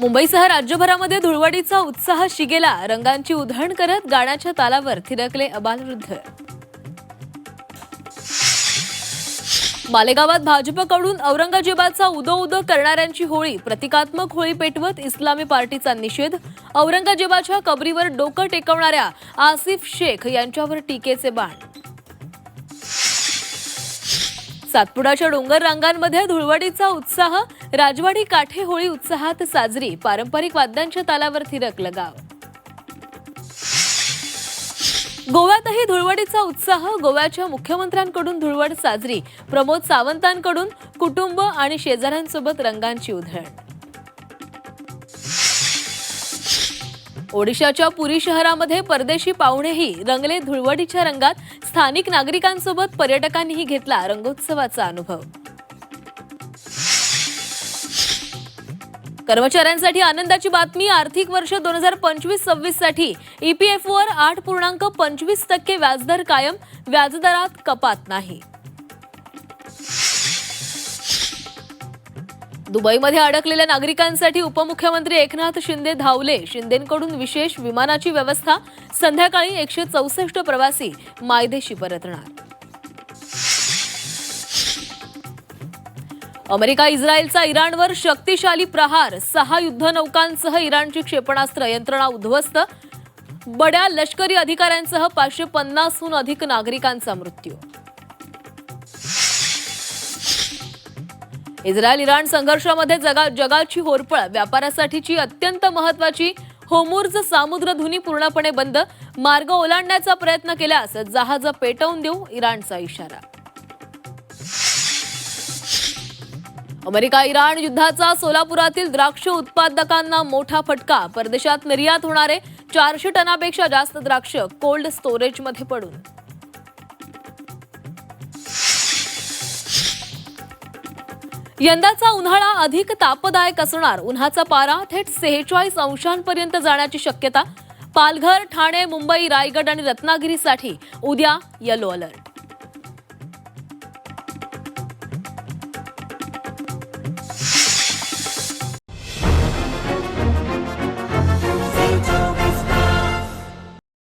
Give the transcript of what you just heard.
मुंबईसह राज्यभरामध्ये धुळवडीचा उत्साह शिगेला. रंगांची उधळण करत गाण्याच्या तालावर थिरकले अबालवृद्ध. मालेगावात भाजपकडून औरंगजेबाचा उदो उदो करणाऱ्यांची होळी. प्रतिकात्मक होळी पेटवत इस्लामी पार्टीचा निषेध. औरंगजेबाच्या कबरीवर डोकं टेकवणाऱ्या आसिफ शेख यांच्यावर टीकेचे बाण. सातपुडाच्या डोंगर रांगांमध्ये धुळवडीचा उत्साह. राजवाडी काठे होळी उत्साहात साजरी. पारंपरिक वाद्यांच्या तालावर थिरकलं गाव. गोव्यातही धुळवडीचा उत्साह. गोव्याच्या मुख्यमंत्र्यांकडून धुळवड साजरी. प्रमोद सावंतांकडून कुटुंब आणि शेजाऱ्यांसोबत रंगांची उधळण. ओडिशाच्या पुरी शहरामध्ये परदेशी पाहुणेही रंगले धुळवडीच्या रंगात. स्थानिक नागरिकांसोबत पर्यटकांनीही घेतला रंगोत्सवाचा अनुभव. कर्मचाऱ्यांसाठी आनंदाची बातमी. आर्थिक वर्ष 2025-26 साठी ईपीएफओवर 8.25% व्याजदर कायम. व्याजदरात कपात नाही. दुबईमध्ये अडकलेल्या नागरिकांसाठी उपमुख्यमंत्री एकनाथ शिंदे धावले. शिंदेंकडून विशेष विमानाची व्यवस्था. संध्याकाळी 164 प्रवासी मायदेशी परतणार. अमेरिका इस्रायलचा इराणवर शक्तिशाली प्रहार. 6 युद्धनौकांसह इराणची क्षेपणास्त्र यंत्रणा उद्ध्वस्त. बड्या लष्करी अधिकाऱ्यांसह 550हून अधिक नागरिकांचा मृत्यू. इस्रायल इराण संघर्षामध्ये जगाची होरपळ. व्यापारासाठीची अत्यंत महत्वाची होर्मुझ सामुद्रधुनी पूर्णपणे बंद. मार्ग ओलांडण्याचा प्रयत्न केल्यास जहाज पेटवून देऊ, इराणचा इशारा. अमेरिका इराण युद्धाचा सोलापुरातील द्राक्ष उत्पादकांना मोठा फटका. परदेशात निर्यात होणारे 400 टनापेक्षा जास्त द्राक्ष कोल्ड स्टोरेजमध्ये पडून. यंदाचा उन्हाळा अधिक तापदायक असणार. उन्हाचा पारा थेट 46 अंशांपर्यंत जाण्याची शक्यता. पालघर, ठाणे, मुंबई, रायगड आणि रत्नागिरीसाठी उद्या येलो अलर्ट.